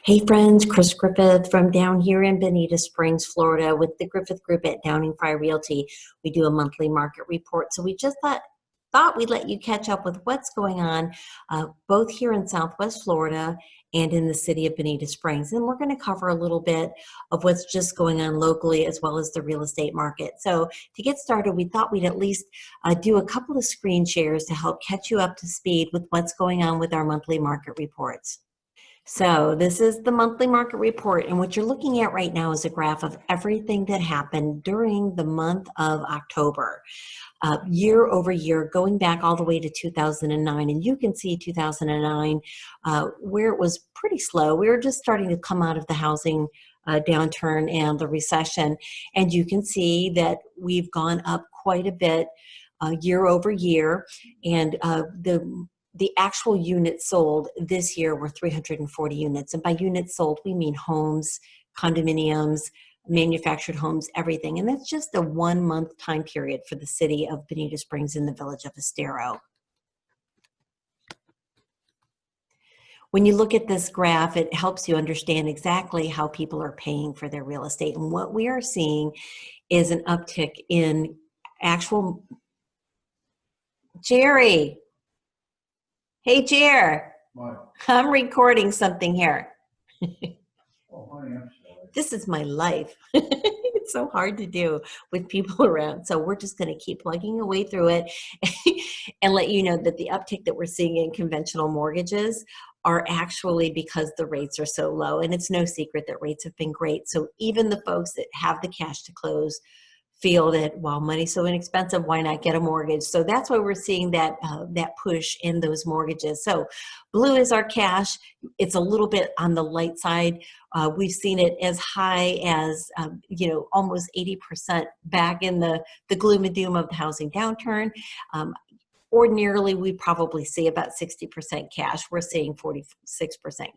Hey friends, Chris Griffith from down here in Bonita Springs, Florida with the Griffith Group at Downing Frye Realty. We do a monthly market report, so we just thought we'd let you catch up with what's going on both here in Southwest Florida and in the city of Bonita Springs. And we're going to cover a little bit of what's just going on locally as well as the real estate market. So to get started, we thought we'd at least do a couple of screen shares to help catch you up to speed with what's going on with our monthly market reports. So this is the monthly market report, and what you're looking at right now is a graph of everything that happened during the month of October, year over year, going back all the way to 2009. And you can see 2009 where it was pretty slow. We were just starting to come out of the housing downturn and the recession, and you can see that we've gone up quite a bit year over year, and the actual units sold this year were 340 units. And by units sold, we mean homes, condominiums, manufactured homes, everything. And that's just a 1 month time period for the city of Bonita Springs in the village of Estero. When you look at this graph, it helps you understand exactly how people are paying for their real estate. And what we are seeing is an uptick in actual... Jerry. Hey, Jer. What? I'm recording something here. Oh, honey, I'm sorry. This is my life. It's so hard to do with people around. So we're just going to keep plugging away through it and let you know that the uptick that we're seeing in conventional mortgages are actually because the rates are so low. And it's no secret that rates have been great. So even the folks that have the cash to close feel that, well, money's so inexpensive, why not get a mortgage? So that's why we're seeing that that push in those mortgages. So blue is our cash. It's a little bit on the light side. We've seen it as high as almost 80% back in the gloom and doom of the housing downturn. Ordinarily, we probably see about 60% cash. We're seeing 46%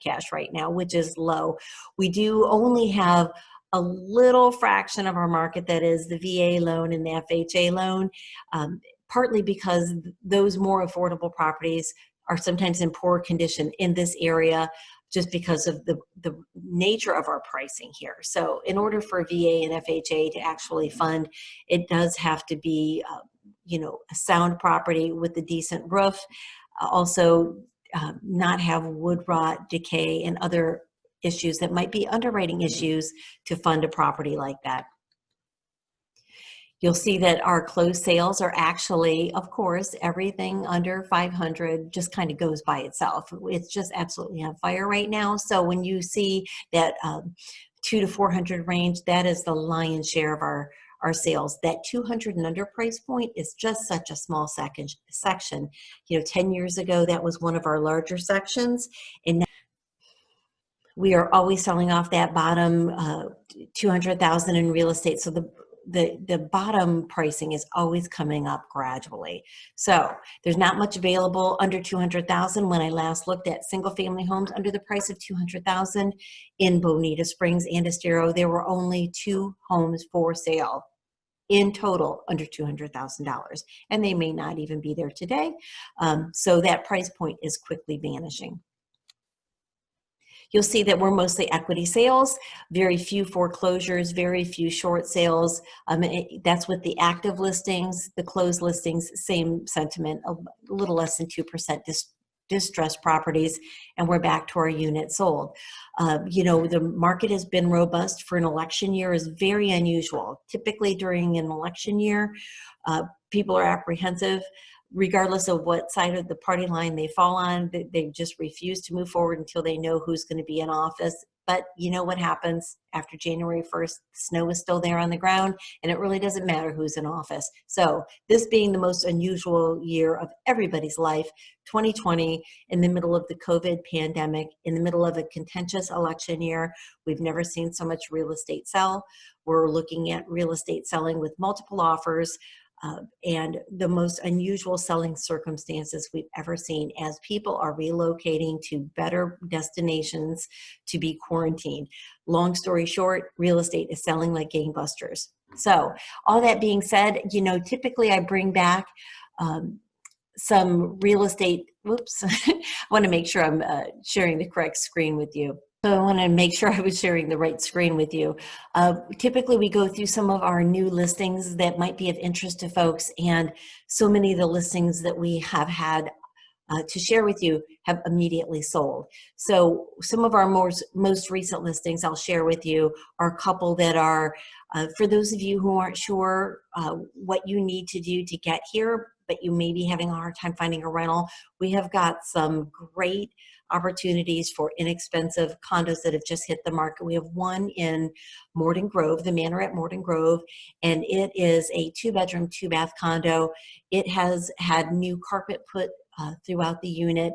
cash right now, which is low. We do only have a little fraction of our market that is the VA loan and the FHA loan, partly because those more affordable properties are sometimes in poor condition in this area just because of the nature of our pricing here. So in order for VA and FHA to actually fund, it does have to be a sound property with a decent roof, also not have wood rot, decay, and other issues that might be underwriting issues to fund a property like that. You'll see that our closed sales are actually, of course, everything under 500 just kind of goes by itself. It's just absolutely on fire right now. So when you see that 200 to 400 range, that is the lion's share of our sales. That 200 and under price point is just such a small section. 10 years ago, that was one of our larger sections, and now we are always selling off that bottom 200,000 in real estate. So the bottom pricing is always coming up gradually. So there's not much available under 200,000. When I last looked at single family homes under the price of 200,000 in Bonita Springs and Estero, there were only 2 homes for sale in total under $200,000, and they may not even be there today. So that price point is quickly vanishing. You'll see that we're mostly equity sales, very few foreclosures, very few short sales. That's with the active listings, the closed listings, same sentiment, a little less than 2% distressed properties, and we're back to our units sold. The market has been robust for an election year is very unusual. Typically during an election year, people are apprehensive. Regardless of what side of the party line they fall on, they just refuse to move forward until they know who's going to be in office. But you know what happens after January 1st, snow is still there on the ground, and it really doesn't matter who's in office. So this being the most unusual year of everybody's life, 2020, in the middle of the COVID pandemic, in the middle of a contentious election year, we've never seen so much real estate sell. We're looking at real estate selling with multiple offers, and the most unusual selling circumstances we've ever seen as people are relocating to better destinations to be quarantined. Long story short, real estate is selling like gangbusters. So all that being said, typically I bring back some real estate, whoops, I want to make sure I'm sharing the correct screen with you. So I want to make sure I was sharing the right screen with you. Typically, we go through some of our new listings that might be of interest to folks, and so many of the listings that we have had to share with you have immediately sold. So some of our most recent listings I'll share with you are a couple that are, for those of you who aren't sure what you need to do to get here, but you may be having a hard time finding a rental, we have got some great opportunities for inexpensive condos that have just hit the market. We have one in Morden Grove, the Manor at Morden Grove, and it is a 2-bedroom, 2-bath condo. It has had new carpet put throughout the unit.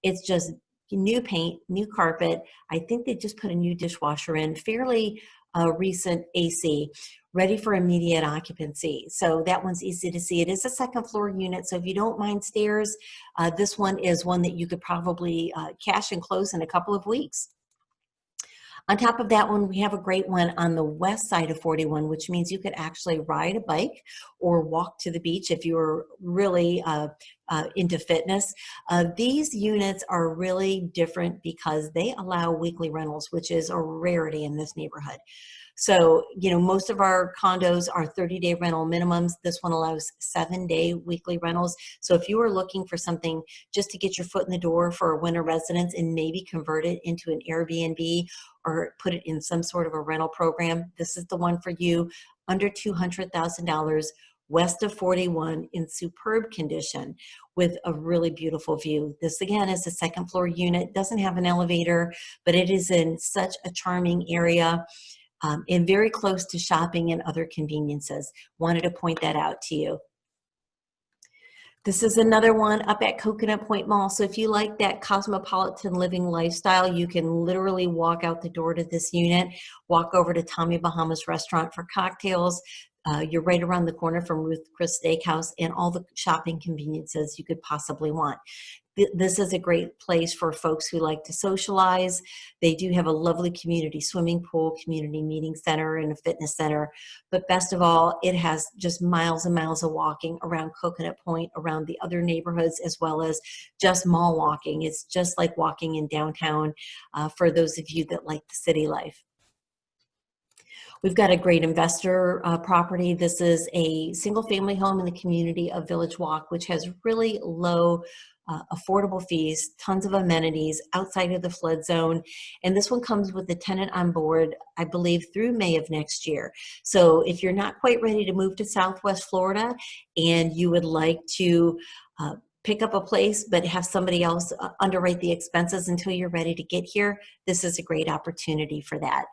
It's just new paint, new carpet. I think they just put a new dishwasher in, fairly recent AC, ready for immediate occupancy. So that one's easy to see. It is a second floor unit, so if you don't mind stairs, this one is one that you could probably cash and close in a couple of weeks. On top of that one, we have a great one on the west side of 41, which means you could actually ride a bike or walk to the beach if you're really into fitness. These units are really different because they allow weekly rentals, which is a rarity in this neighborhood. So, most of our condos are 30-day rental minimums. This one allows 7-day weekly rentals. So if you are looking for something just to get your foot in the door for a winter residence and maybe convert it into an Airbnb or put it in some sort of a rental program, this is the one for you. Under $200,000, west of 41, in superb condition with a really beautiful view. This again is a second floor unit, doesn't have an elevator, but it is in such a charming area. And very close to shopping and other conveniences. Wanted to point that out to you. This is another one up at Coconut Point Mall. So if you like that cosmopolitan living lifestyle, you can literally walk out the door to this unit, walk over to Tommy Bahama's restaurant for cocktails. You're right around the corner from Ruth Chris Steakhouse and all the shopping conveniences you could possibly want. This is a great place for folks who like to socialize. They do have a lovely community swimming pool, community meeting center, and a fitness center. But best of all, it has just miles and miles of walking around Coconut Point, around the other neighborhoods, as well as just mall walking. It's just like walking in downtown for those of you that like the city life. We've got a great investor property. This is a single family home in the community of Village Walk, which has really low affordable fees, tons of amenities outside of the flood zone. And this one comes with the tenant on board, I believe, through May of next year. So if you're not quite ready to move to Southwest Florida and you would like to pick up a place but have somebody else underwrite the expenses until you're ready to get here, this is a great opportunity for that.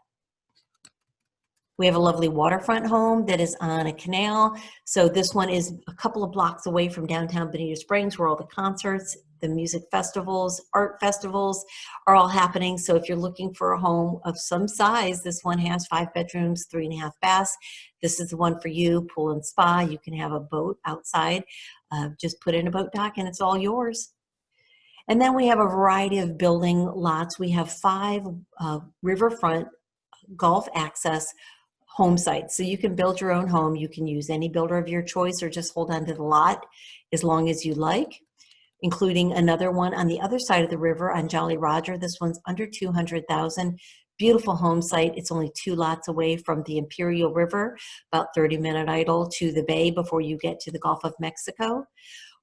We have a lovely waterfront home that is on a canal. So this one is a couple of blocks away from downtown Bonita Springs, where all the concerts, the music festivals, art festivals are all happening. So if you're looking for a home of some size, this one has 5 bedrooms, 3.5 baths. This is the one for you, pool and spa. You can have a boat outside. Just put in a boat dock and it's all yours. And then we have a variety of building lots. We have 5 riverfront golf access home sites. So you can build your own home. You can use any builder of your choice or just hold on to the lot as long as you like, including another one on the other side of the river on Jolly Roger. This one's under $200,000. Beautiful home site. It's only 2 lots away from the Imperial River, about 30-minute idle to the bay before you get to the Gulf of Mexico.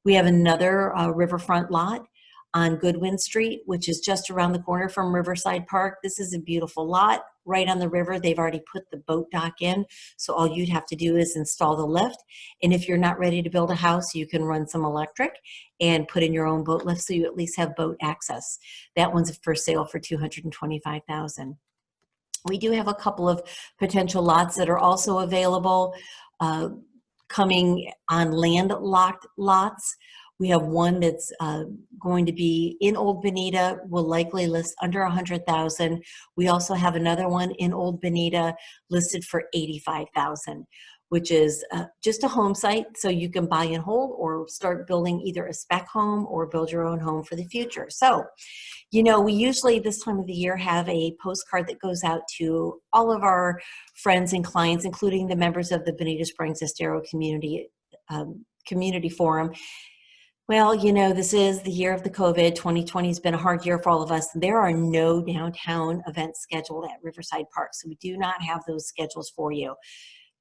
We have another riverfront lot on Goodwin Street, which is just around the corner from Riverside Park. This is a beautiful lot right on the river. They've already put the boat dock in, so all you'd have to do is install the lift. And if you're not ready to build a house, you can run some electric and put in your own boat lift so you at least have boat access. That one's for sale for $225,000. We do have a couple of potential lots that are also available coming on landlocked lots. We have one that's going to be in Old Bonita, will likely list under $100,000. We also have another one in Old Bonita listed for $85,000, which is just a home site, so you can buy and hold or start building either a spec home or build your own home for the future. So, you know, we usually this time of the year have a postcard that goes out to all of our friends and clients, including the members of the Bonita Springs Estero Community Forum. Well, this is the year of the COVID. 2020 has been a hard year for all of us. There are no downtown events scheduled at Riverside Park, so we do not have those schedules for you.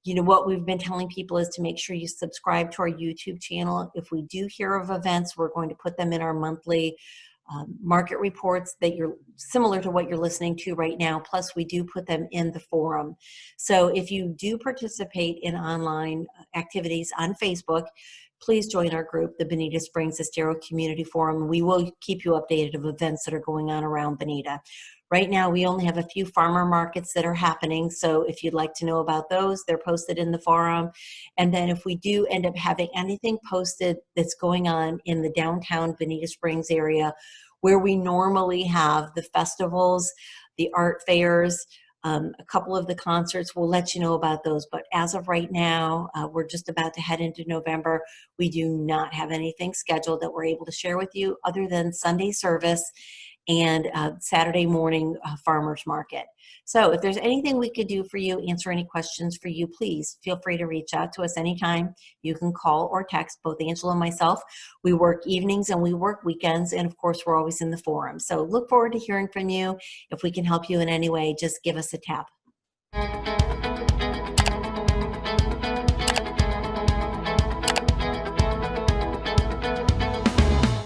What we've been telling people is to make sure you subscribe to our YouTube channel. If we do hear of events, we're going to put them in our monthly market reports that you're similar to what you're listening to right now. Plus, we do put them in the forum. So if you do participate in online activities on Facebook, please join our group, the Bonita Springs Estero Community Forum. We will keep you updated of events that are going on around Bonita. Right now, we only have a few farmer markets that are happening. So if you'd like to know about those, they're posted in the forum. And then if we do end up having anything posted that's going on in the downtown Bonita Springs area, where we normally have the festivals, the art fairs, a couple of the concerts, we'll let you know about those. But as of right now, we're just about to head into November. We do not have anything scheduled that we're able to share with you other than Sunday service and Saturday morning farmers market. So if there's anything we could do for you, answer any questions for you, please feel free to reach out to us anytime. You can call or text, both Angela and myself. We work evenings and we work weekends, and of course, we're always in the forum. So look forward to hearing from you. If we can help you in any way, just give us a tap.